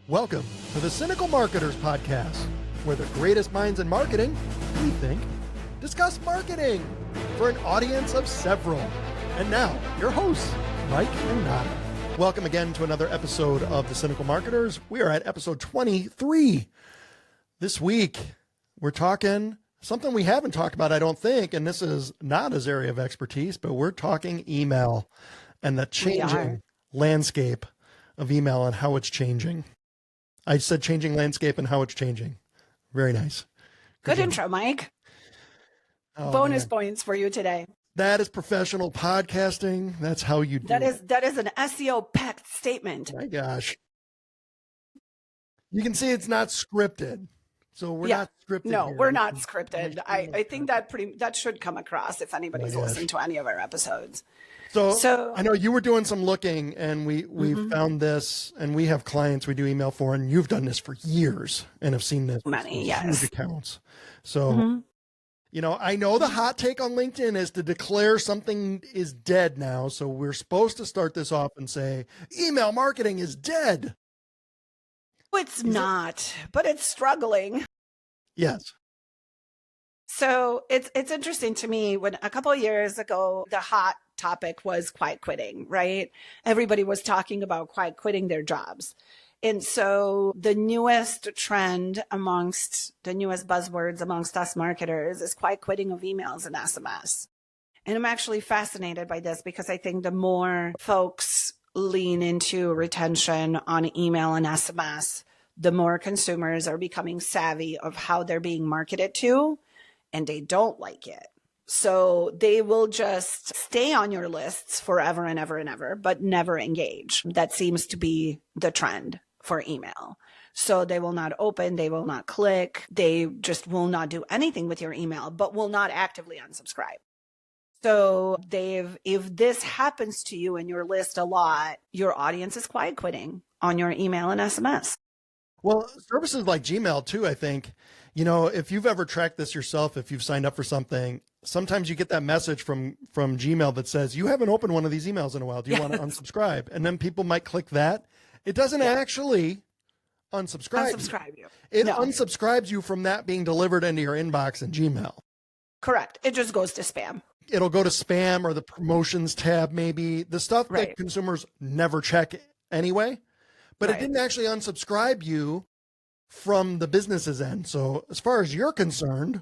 Welcome to the Cynical Marketers Podcast, where the greatest minds in marketing, we think, discuss marketing for an audience of several. And now, your hosts, Mike and Nada. Welcome again to another episode of the Cynical Marketers. We are at episode 23. This week, we're talking something we haven't talked about, I don't think, and this is Nada's area of expertise, but we're talking email and the changing landscape of email and how it's changing. I said changing landscape and how it's changing. Very nice. Good intro, Mike. Bonus points for you today. That is professional podcasting. That's how you do it. That is an SEO-packed statement. My gosh. You can see it's not scripted. So we're not scripted. No, here. we're not scripted. I think that should come across if anybody's listened to any of our episodes. So I know you were doing some looking, and we found this, and we have clients we do email for, and you've done this for years and have seen this. Many, huge accounts. So, you know, I know the hot take on LinkedIn is to declare something is dead now. So we're supposed to start this off and say, email marketing is dead. It's not, but it's struggling. Yes. So it's interesting to me when a couple of years ago, the hot topic was quiet quitting, right? Everybody was talking about quiet quitting their jobs. And so the newest trend amongst the newest buzzwords amongst us marketers is quiet quitting of emails and SMS. And I'm actually fascinated by this because I think the more folks lean into retention on email and SMS, the more consumers are becoming savvy of how they're being marketed to, and they don't like it. So they will just stay on your lists forever and ever and ever, but never engage. That seems to be the trend for email. So they will not open, they will not click, they just will not do anything with your email, but will not actively unsubscribe. So if this happens to you in your list a lot, your audience is quiet quitting on your email and SMS. Well, services like Gmail too, I think, you know, if you've ever tracked this yourself, if you've signed up for something, sometimes you get that message from Gmail that says, you haven't opened one of these emails in a while. Do you want to unsubscribe? And then people might click that. It doesn't actually unsubscribe you. It unsubscribes you from that being delivered into your inbox in Gmail. Correct. It just goes to spam. It'll go to spam or the promotions tab, maybe the stuff that consumers never check anyway, but it didn't actually unsubscribe you from the business's end. So as far as you're concerned,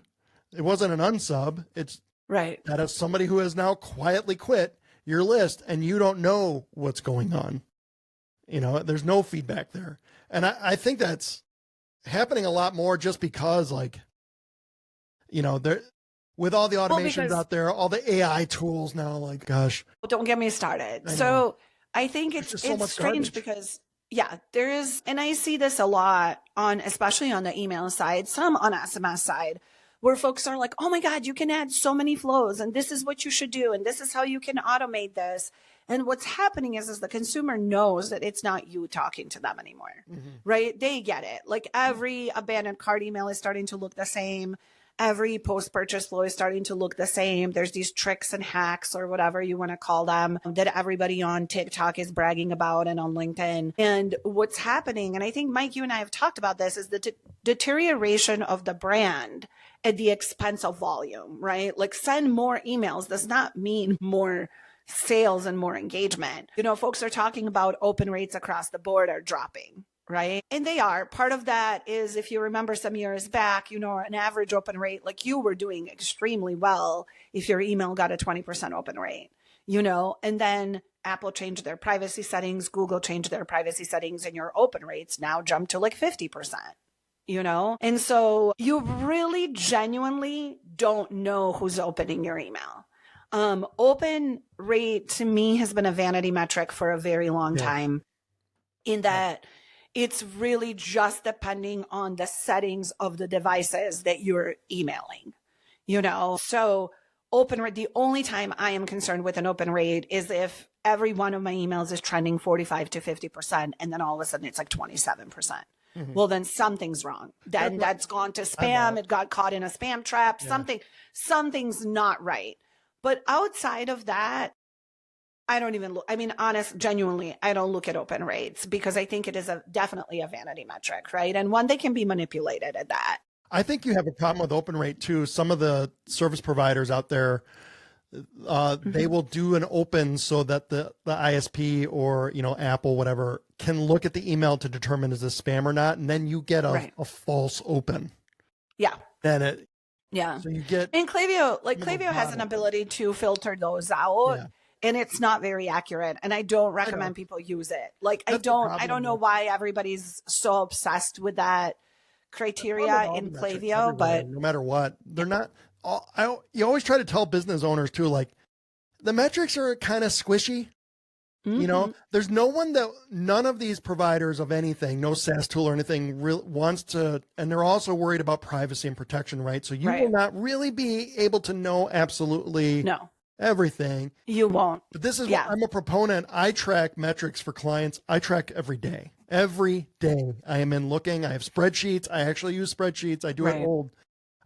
it wasn't an unsub. It's that is somebody who has now quietly quit your list and you don't know what's going on. You know, there's no feedback there. And I think that's happening a lot more just because, like, you know, there with all the automations out there, all the AI tools now, like, gosh. Don't get me started. So I think it's strange because there is, and I see this a lot especially on the email side, some on SMS side, where folks are like, oh my God, you can add so many flows and this is what you should do. And this is how you can automate this. And what's happening is the consumer knows that it's not you talking to them anymore, right? They get it. Like every abandoned cart email is starting to look the same. Every post-purchase flow is starting to look the same. There's these tricks and hacks or whatever you want to call them that everybody on TikTok is bragging about and on LinkedIn. And what's happening, and I think, Mike, you and I have talked about this, is the deterioration of the brand at the expense of volume, right? Like send more emails does not mean more sales and more engagement. You know, folks are talking about open rates across the board are dropping. Right. And they are. Part of that is, if you remember some years back, you know, an average open rate, like you were doing extremely well if your email got a 20% open rate, you know, and then Apple changed their privacy settings, Google changed their privacy settings, and your open rates now jump to like 50%, you know? And so you really genuinely don't know who's opening your email. Open rate to me has been a vanity metric for a very long time in that it's really just depending on the settings of the devices that you're emailing, you know? So open rate, the only time I am concerned with an open rate is if every one of my emails is trending 45 to 50%, and then all of a sudden it's like 27%. Well, then something's wrong. Then that's gone to spam. It got caught in a spam trap. Something's not right. But outside of that, I don't even look, I mean, genuinely, I don't look at open rates because I think it is definitely a vanity metric, right? And one that can be manipulated at that. I think you have a problem with open rate too. Some of the service providers out there, they will do an open so that the ISP or, Apple, whatever, can look at the email to determine is this spam or not. And then you get a false open. Yeah. So you get. And Klaviyo has an ability to filter those out. Yeah. And it's not very accurate. And I don't recommend people use it. I don't know why everybody's so obsessed with that criteria in Klaviyo, but no matter what, they're not. You always try to tell business owners too, the metrics are kind of squishy. There's none of these providers of anything, no SaaS tool or anything wants to, and they're also worried about privacy and protection, right? So you will not really be able to know absolutely everything. You won't. But this is what I'm a proponent. I track metrics for clients. I track every day. Every day I am looking. I have spreadsheets. I actually use spreadsheets. I do it old.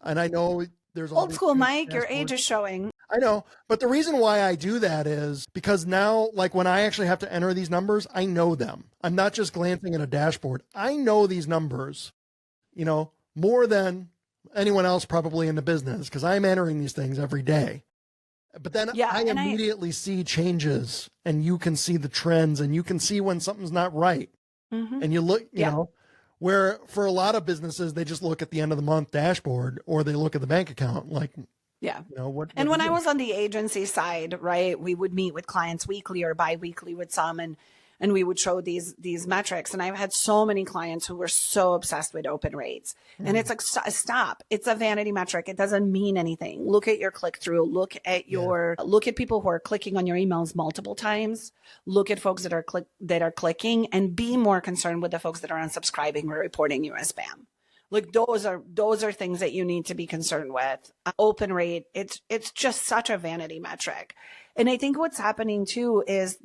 And I know there's old school, Mike, your age is showing. I know. But the reason why I do that is because now, when I actually have to enter these numbers, I know them. I'm not just glancing at a dashboard. I know these numbers, more than anyone else probably in the business because I'm entering these things every day. But then I immediately see changes and you can see the trends and you can see when something's not right. Mm-hmm. And you look, where for a lot of businesses, they just look at the end of the month dashboard or they look at the bank account. And when I was on the agency side, right, we would meet with clients weekly or bi-weekly with some and we would show these metrics. And I've had so many clients who were so obsessed with open rates. Mm. And it's stop. It's a vanity metric. It doesn't mean anything. Look at your click through. Look at look at people who are clicking on your emails multiple times. Look at folks that are clicking, and be more concerned with the folks that are unsubscribing or reporting you as spam. Those are things that you need to be concerned with. Open rate, it's just such a vanity metric. And I think what's happening too is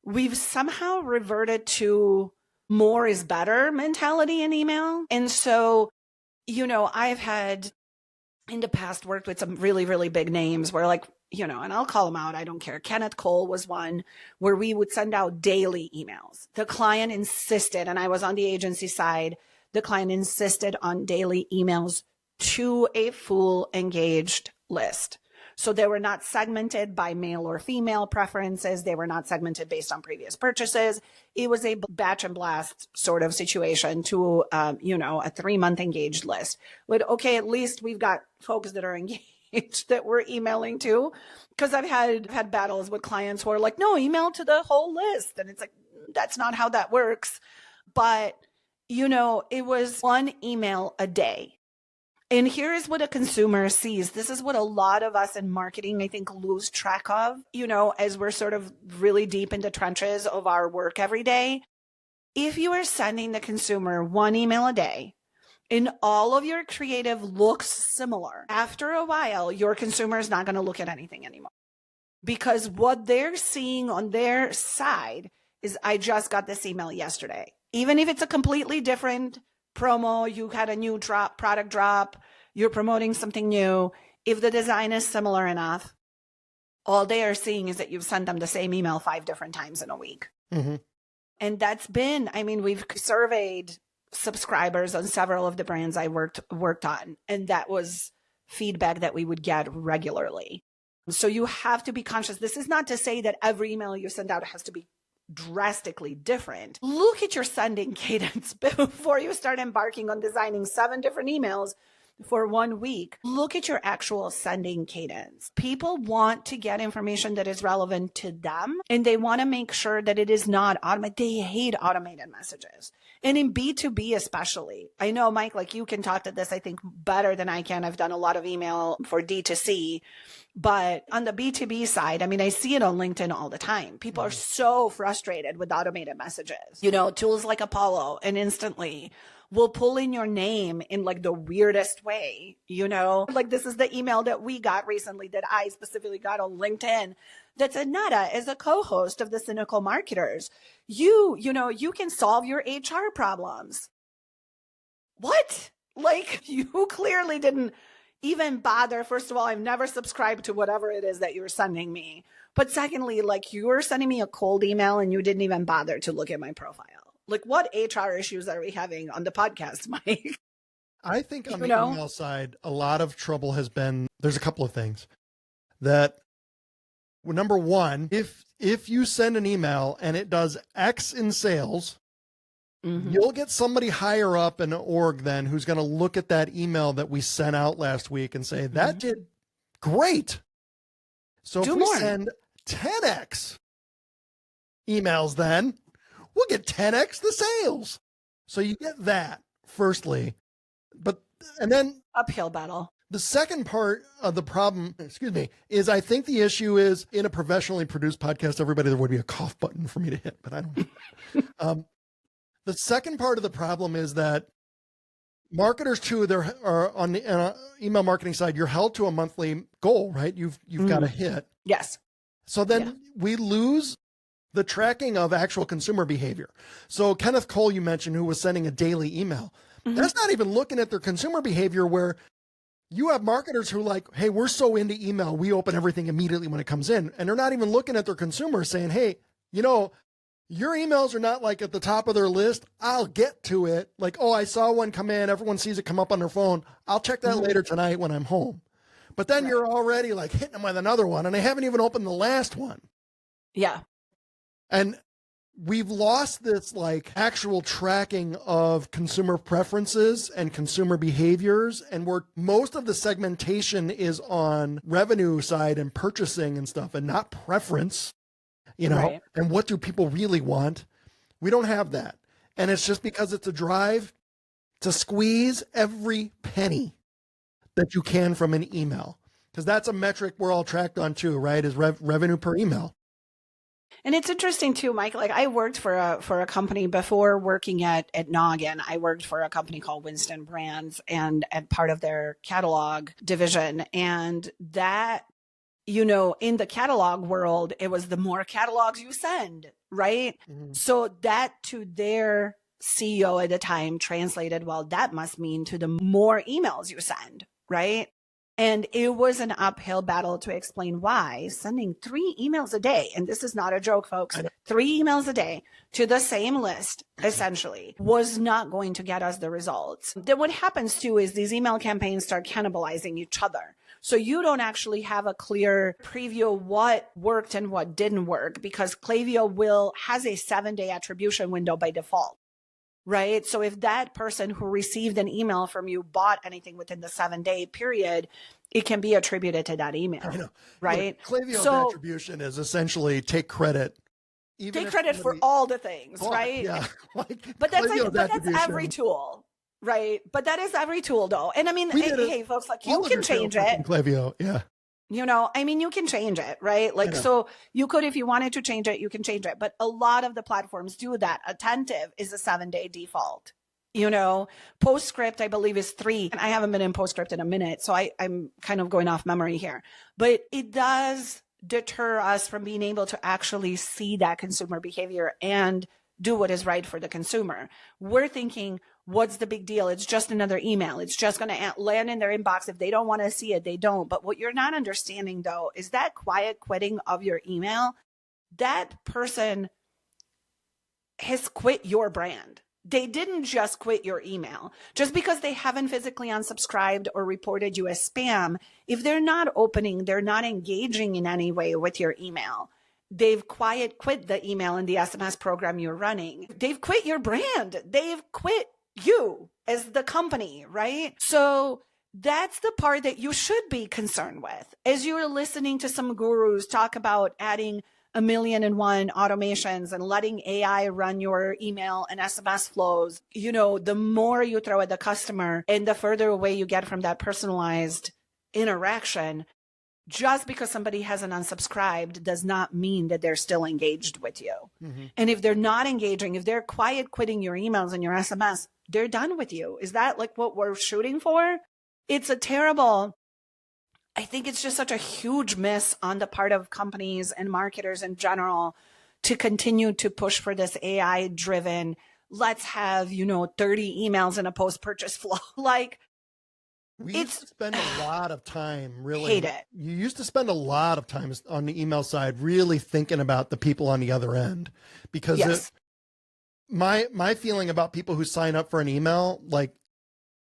we've somehow reverted to more is better mentality in email. And so, I've had in the past worked with some really, really big names where and I'll call them out. I don't care. Kenneth Cole was one where we would send out daily emails. The client insisted, and I was on the agency side, the client insisted on daily emails to a full engaged list. So they were not segmented by male or female preferences. They were not segmented based on previous purchases. It was a batch and blast sort of situation to, a 3-month engaged list. But okay, at least we've got folks that are engaged that we're emailing to, because I've had battles with clients who are like, no, email to the whole list. And it's that's not how that works. But, it was one email a day. And here is what a consumer sees. This is what a lot of us in marketing, I think, lose track of, as we're sort of really deep in the trenches of our work every day. If you are sending the consumer one email a day and all of your creative looks similar, after a while, your consumer is not going to look at anything anymore. Because what they're seeing on their side is, I just got this email yesterday. Even if it's a completely different promo, you had a new product drop, you're promoting something new. If the design is similar enough, all they are seeing is that you've sent them the same email 5 different times in a week. Mm-hmm. And that's been, we've surveyed subscribers on several of the brands I worked on, and that was feedback that we would get regularly. So you have to be conscious. This is not to say that every email you send out has to be drastically different. Look at your sending cadence before you start embarking on designing 7 different emails for 1 week. Look at your actual sending cadence. People want to get information that is relevant to them, and they want to make sure that it is not automated. They hate automated messages. And in B2B especially. I know, Mike, you can talk to this, I think, better than I can. I've done a lot of email for D2C. But on the B2B side, I see it on LinkedIn all the time. People are so frustrated with automated messages. Tools like Apollo and Instantly will pull in your name in the weirdest way, this is the email that we got recently that I specifically got on LinkedIn that said, Nada, as a co-host of the Cynical Marketers, you can solve your HR problems. What? You clearly didn't even bother. First of all, I've never subscribed to whatever it is that you're sending me. But secondly, like, you're sending me a cold email and you didn't even bother to look at my profile. Like, what HR issues are we having on the podcast, Mike? I think on the email side, a lot of trouble has been, there's a couple of things that, well, number one, if you send an email and it does X in sales, you'll get somebody higher up in an org then who's going to look at that email that we sent out last week and say, that did great. So if we send 10X emails, then we'll get 10X the sales. So you get that, firstly. And then uphill battle. The second part of the problem, is I think the issue is, in a professionally produced podcast, everybody, there would be a cough button for me to hit, but I don't. The second part of the problem is that marketers too, are on the email marketing side, you're held to a monthly goal, right? You've got to hit. Yes. So then we lose the tracking of actual consumer behavior. So Kenneth Cole, you mentioned, who was sending a daily email, that's not even looking at their consumer behavior, where you have marketers who like, hey, we're so into email, we open everything immediately when it comes in. And they're not even looking at their consumers saying, hey, your emails are not like at the top of their list. I'll get to it. Like, oh, I saw one come in. Everyone sees it come up on their phone. I'll check that later tonight when I'm home. But then you're already like hitting them with another one, and they haven't even opened the last one. Yeah. And we've lost this like actual tracking of consumer preferences and consumer behaviors. And most of the segmentation is on revenue side and purchasing and stuff, and not preference. And what do people really want? We don't have that. And it's just because it's a drive to squeeze every penny that you can from an email. Because that's a metric we're all tracked on too, right? Is revenue per email. And it's interesting too, Mike, like I worked for a company before working at Noggin. I worked for a company called Winston Brands and part of their catalog division. And that, in the catalog world, it was the more catalogs you send, right? So that to their CEO at the time translated, well, that must mean to the more emails you send, right? And it was an uphill battle to explain why sending 3 emails a day, and this is not a joke, folks, 3 emails a day to the same list, essentially, was not going to get us the results. Then what happens too is these email campaigns start cannibalizing each other. So you don't actually have a clear preview of what worked and what didn't work, because Klaviyo has a 7-day attribution window by default, right? So if that person who received an email from you bought anything within the 7-day period, it can be attributed to that email, right? Klaviyo's attribution is essentially take credit. Take credit for all the things, right? Yeah. But that's every tool. Right. But that is every tool though. And I mean, hey folks, like you can change it. Klaviyo, yeah. You can change it, right? Like, so you could, if you wanted to change it, you can change it. But a lot of the platforms do that. Attentive is a 7-day default. Postscript, I believe, is 3. And I haven't been in Postscript in a minute, so I'm kind of going off memory here. But it does deter us from being able to actually see that consumer behavior and do what is right for the consumer. We're thinking, what's the big deal? It's just another email. It's just going to land in their inbox. If they don't want to see it, they don't. But what you're not understanding, though, is that quiet quitting of your email, that person has quit your brand. They didn't just quit your email. Just because they haven't physically unsubscribed or reported you as spam, if they're not opening, they're not engaging in any way with your email, they've quiet quit the email and the SMS program you're running. They've quit your brand. They've quit you as the company, right? So that's the part that you should be concerned with. As you're listening to some gurus talk about adding 1,000,001 automations and letting AI run your email and SMS flows, the more you throw at the customer and the further away you get from that personalized interaction, just because somebody hasn't unsubscribed does not mean that they're still engaged with you. And if they're not engaging, if they're quiet quitting your emails and your SMS, they're done with you. Is that like what we're shooting for? It's I think it's just such a huge miss on the part of companies and marketers in general to continue to push for this AI driven, let's have, 30 emails in a post-purchase flow. We used to spend a lot of time really. Hate it. You used to spend a lot of time on the email side really thinking about the people on the other end, because my feeling about people who sign up for an email, like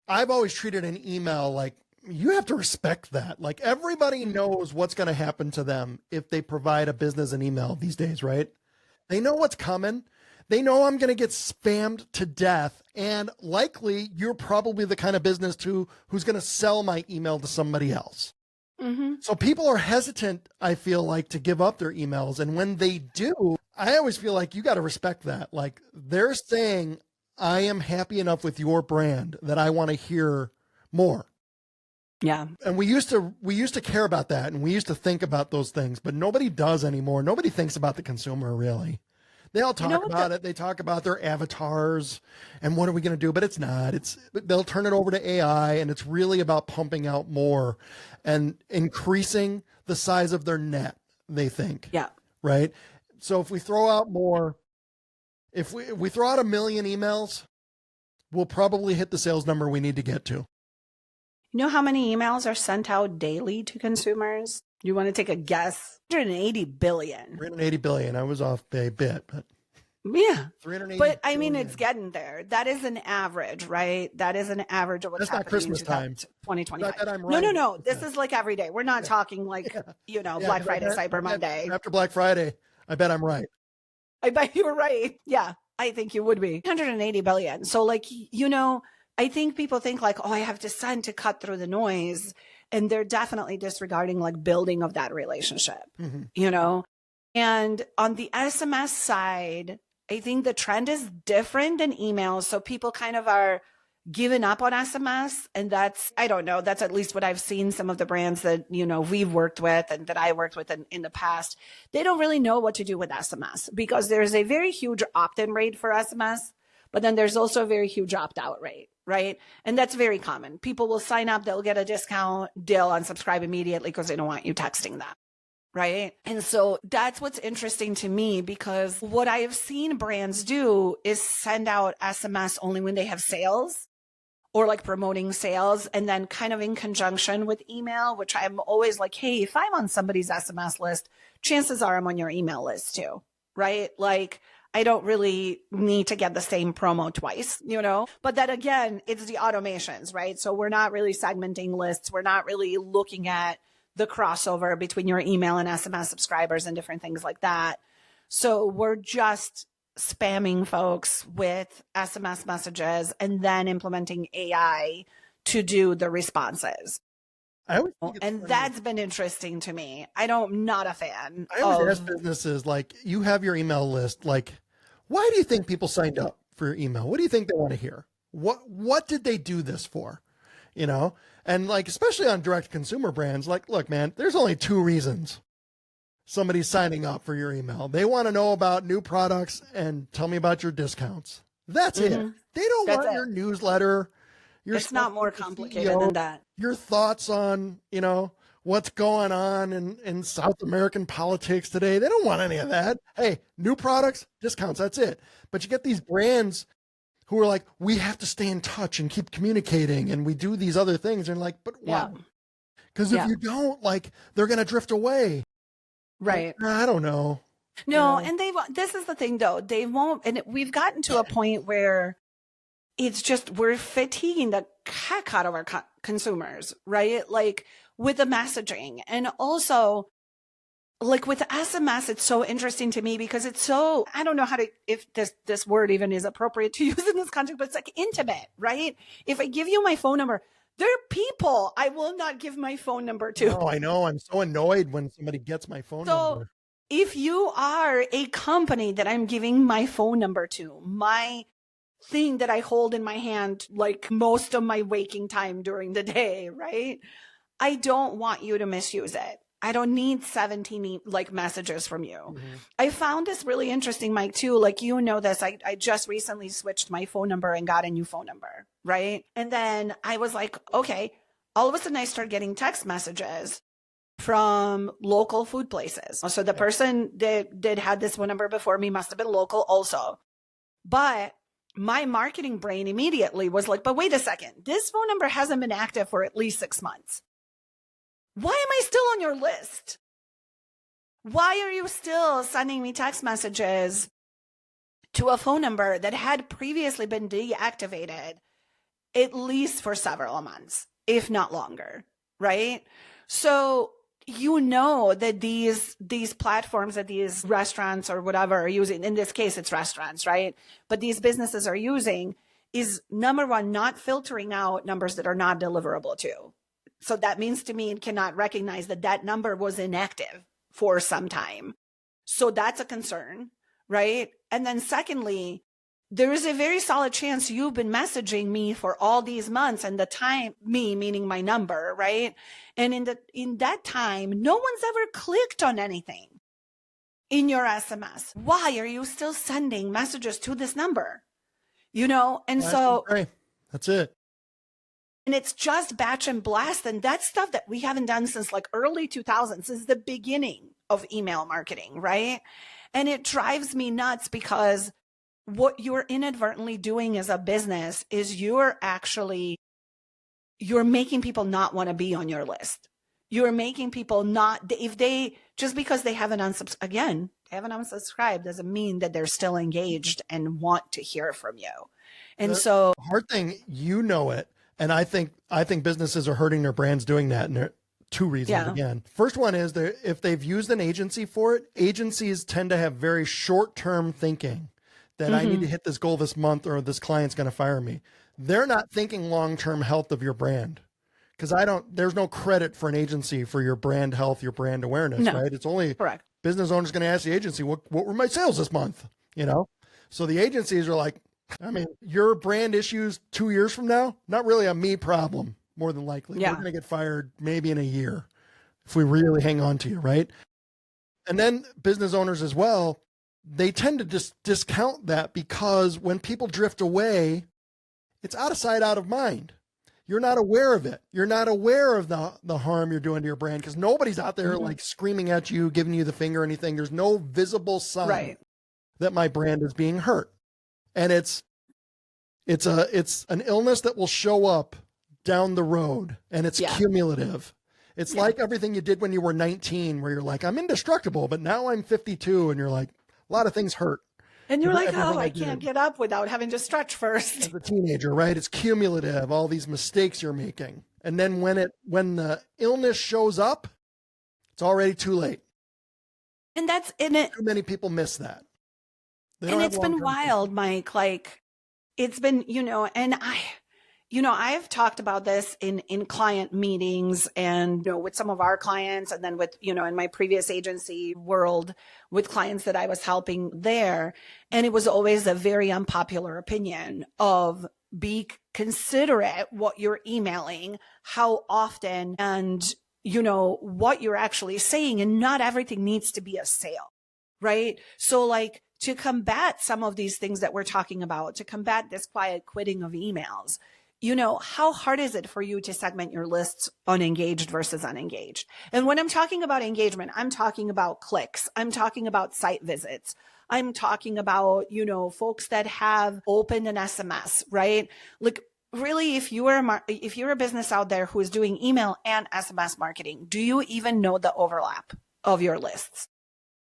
I've always treated an email like you have to respect that. Like everybody knows what's going to happen to them if they provide a business an email these days, right? They know what's coming. They know I'm going to get spammed to death. And likely you're probably the kind of business who's going to sell my email to somebody else. Mm-hmm. So people are hesitant, I feel like, to give up their emails. And when they do, I always feel like you got to respect that. Like they're saying, I am happy enough with your brand that I want to hear more. Yeah. And we used to care about that. And we used to think about those things, but nobody does anymore. Nobody thinks about the consumer really. They all talk about it. They talk about their avatars and what are we going to do? But it's not. They'll turn it over to AI, and it's really about pumping out more and increasing the size of their net, they think. Yeah. Right? So if we throw out more, if we throw out 1 million emails, we'll probably hit the sales number we need to get to. You know how many emails are sent out daily to consumers? You want to take a guess? 380 billion. 380 billion. I was off a bit, but yeah. 380 but I mean, billion. it's getting there. That is an average, right? That is an average of what's happening. That's not Christmas time. 2025. That I'm right. No. This is like every day. We're not talking like, Black Friday, Cyber Monday. After Black Friday, I bet I'm right. I bet you were right. Yeah, I think you would be. 180 billion. So like, I think people think like, oh, I have to send to cut through the noise. And they're definitely disregarding like building of that relationship, And on the SMS side, I think the trend is different than emails. So people kind of are giving up on SMS. And that's at least what I've seen some of the brands that, we've worked with and that I worked with in the past. They don't really know what to do with SMS because there's a very huge opt-in rate for SMS, but then there's also a very huge opt-out rate. Right. And that's very common. People will sign up. They'll get a discount. They'll unsubscribe immediately because they don't want you texting them. Right. And so that's what's interesting to me, because what I have seen brands do is send out SMS only when they have sales or like promoting sales, and then kind of in conjunction with email, which I'm always like, hey, if I'm on somebody's SMS list, chances are I'm on your email list too. Right. Like, I don't really need to get the same promo twice, but that again, it's the automations, right? So we're not really segmenting lists. We're not really looking at the crossover between your email and SMS subscribers and different things like that. So we're just spamming folks with SMS messages and then implementing AI to do the responses. And that's been interesting to me. I'm not a fan. I always ask businesses, like, you have your email list. Like, why do you think people signed up for your email? What do you think they want to hear? What did they do this for? And like, especially on direct consumer brands, like, look, man, there's only 2 reasons somebody's signing up for your email. They want to know about new products and tell me about your discounts. That's it. They don't want your newsletter. It's not more complicated than that. Your thoughts on, what's going on in South American politics today. They don't want any of that. Hey, new products, discounts, that's it. But you get these brands who are like, we have to stay in touch and keep communicating, and we do these other things. And like, but why? Because if you don't, like, they're going to drift away. Right. I don't know. No, and this is the thing though. They won't, and we've gotten to a point where it's just, we're fatiguing the heck out of our consumers, right? Like with the messaging. And also like with SMS, it's so interesting to me because it's so, I don't know if this word even is appropriate to use in this context, but it's like intimate, right? If I give you my phone number, they're people I will not give my phone number to. Oh, I know. I'm so annoyed when somebody gets my phone number. If you are a company that I'm giving my phone number to, my thing that I hold in my hand, like most of my waking time during the day, right? I don't want you to misuse it. I don't need 17 like messages from you. Mm-hmm. I found this really interesting, Mike, too. Like, this, I just recently switched my phone number and got a new phone number, right? And then I was like, okay, all of a sudden I started getting text messages from local food places. So the person that had this phone number before me must have been local also. But my marketing brain immediately was like, but wait a second, this phone number hasn't been active for at least 6 months. Why am I still on your list? Why are you still sending me text messages to a phone number that had previously been deactivated at least for several months, if not longer, right? So you know that these platforms that these restaurants or whatever are using, in this case, it's restaurants, right? But these businesses are using is, number one, not filtering out numbers that are not deliverable to. So that means to me, it cannot recognize that that number was inactive for some time. So that's a concern, right? And then secondly, there is a very solid chance you've been messaging me for all these months, and the time, me meaning my number, right? And in that time, no one's ever clicked on anything in your SMS. Why are you still sending messages to this number? And that's it. And it's just batch and blast. And that's stuff that we haven't done since like early 2000s. This is the beginning of email marketing, right? And it drives me nuts because what you're inadvertently doing as a business is you're making people not want to be on your list. You're making people not, just because they haven't unsubscribed doesn't mean that they're still engaged and want to hear from you. And so hard thing, it. And I think businesses are hurting their brands doing that. And there are two reasons. Yeah. Again, first one is that if they've used an agency for it, agencies tend to have very short-term thinking that I need to hit this goal this month or this client's going to fire me. They're not thinking long-term health of your brand, because there's no credit for an agency for your brand health, your brand awareness, right? It's only correct. Business owners going to ask the agency, what were my sales this month? So the agencies are like, your brand issues 2 years from now, not really a me problem, more than likely. Yeah. We're going to get fired maybe in a year if we really hang on to you, right? And then business owners as well, they tend to just discount that, because when people drift away, it's out of sight, out of mind. You're not aware of it. You're not aware of the harm you're doing to your brand, because nobody's out there like screaming at you, giving you the finger or anything. There's no visible sign that my brand is being hurt. And it's an illness that will show up down the road, and it's cumulative. It's like everything you did when you were 19, where you're like, I'm indestructible, but now I'm 52, and you're like, a lot of things hurt. And you're like, I can't get up without having to stretch first. As a teenager, right? It's cumulative, all these mistakes you're making. And then when the illness shows up, it's already too late. And that's in it. Too many people miss that. And it's been wild, Mike. Like, it's been, and I've talked about this in client meetings and, with some of our clients, and then with, in my previous agency world with clients that I was helping there. And it was always a very unpopular opinion of be considerate what you're emailing, how often, and, what you're actually saying. And not everything needs to be a sale, right? So like, to combat some of these things that we're talking about, to combat this quiet quitting of emails, how hard is it for you to segment your lists on engaged versus unengaged? And when I'm talking about engagement, I'm talking about clicks. I'm talking about site visits. I'm talking about, folks that have opened an SMS, right? Like, really, if you're a business out there who is doing email and SMS marketing, do you even know the overlap of your lists?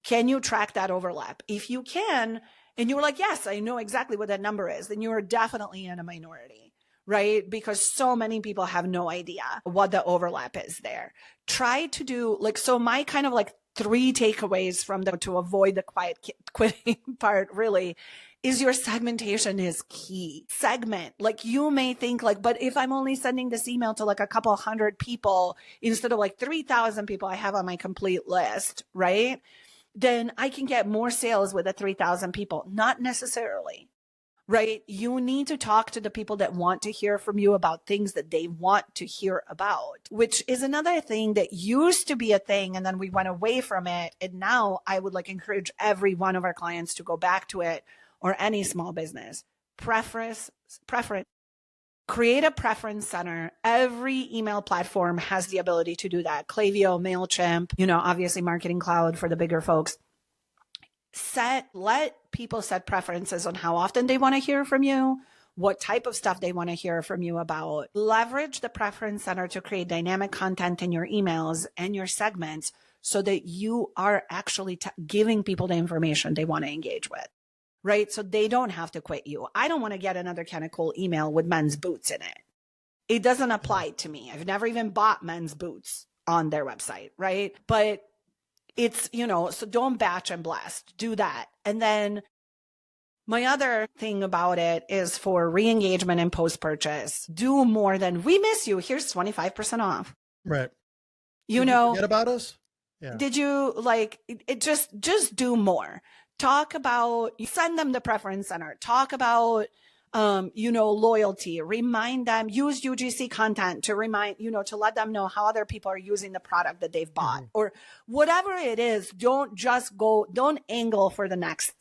Can you track that overlap? If you can, and you're like, yes, I know exactly what that number is, then you are definitely in a minority, right? Because so many people have no idea what the overlap is there. Try to do my kind of 3 takeaways from to avoid the quiet quitting part really is your segmentation is key. Segment. You may think but if I'm only sending this email to a couple hundred people instead of 3,000 people I have on my complete list, right? Then I can get more sales with the 3,000 people. Not necessarily, right? You need to talk to the people that want to hear from you about things that they want to hear about, which is another thing that used to be a thing. And then we went away from it. And now I would encourage every one of our clients to go back to it, or any small business. Preference. Create a preference center. Every email platform has the ability to do that. Klaviyo, MailChimp, obviously Marketing Cloud for the bigger folks. let people set preferences on how often they want to hear from you, what type of stuff they want to hear from you about. Leverage the preference center to create dynamic content in your emails and your segments so that you are actually giving people the information they want to engage with, right? So they don't have to quit you. I don't want to get another kind of cool email with men's boots in it. It doesn't apply to me. I've never even bought men's boots on their website, right? But it's, so don't batch and blast. Do that. And then my other thing about it is for re-engagement and post-purchase, do more than "we miss you. Here's 25% off." Right. You forget about us? Yeah. Did you just do more? Talk about, send them the preference center. Talk about, loyalty. Remind them, use UGC content to remind, to let them know how other people are using the product that they've bought or whatever it is. Don't angle for the next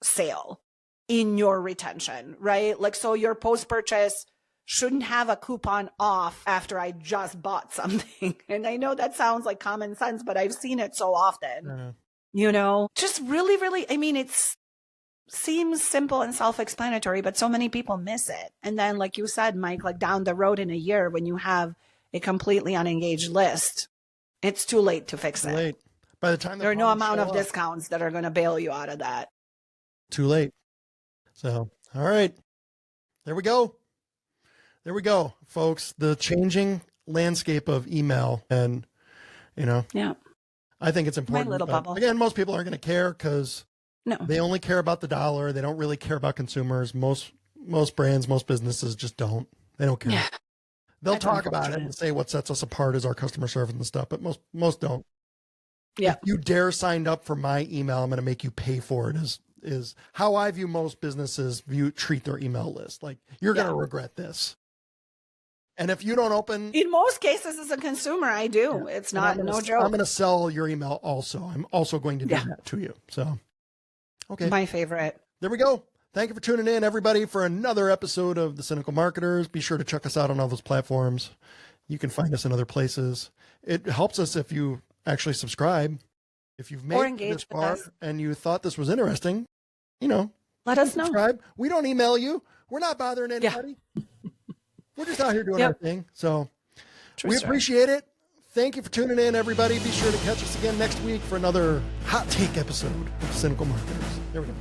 sale in your retention, right? Like, so your post-purchase shouldn't have a coupon off after I just bought something. And I know that sounds like common sense, but I've seen it so often, just really, really, it seems simple and self-explanatory, but so many people miss it. And then, like you said, Mike, like down the road in a year, when you have a completely unengaged list, it's too late to fix it. Late. By the time there are no amount of discounts that are going to bail you out of that. Too late. So, all right, there we go. There we go, folks. The changing landscape of email, and I think it's important. My little bubble. Again, most people aren't going to care because they only care about the dollar. They don't really care about consumers. Most brands, most businesses just don't. They don't care. Yeah. They'll talk about it and say what sets us apart is our customer service and stuff, but most don't. Yeah. If you dare sign up for my email, I'm going to make you pay for it. Is how I view most businesses treat their email list. Like, you're going to regret this. And if you don't open, in most cases as a consumer, I do. Yeah. It's not no joke. I'm going to sell your email also. I'm also going to do that to you. So, okay. My favorite. There we go. Thank you for tuning in, everybody, for another episode of The Cynical Marketers. Be sure to check us out on all those platforms. You can find us in other places. It helps us if you actually subscribe. If you've made it this far and you thought this was interesting, let us know. We don't email you. We're not bothering anybody. Yeah. We're just out here doing our thing. So we appreciate it. Thank you for tuning in, everybody. Be sure to catch us again next week for another hot take episode of Cynical Marketers. There we go.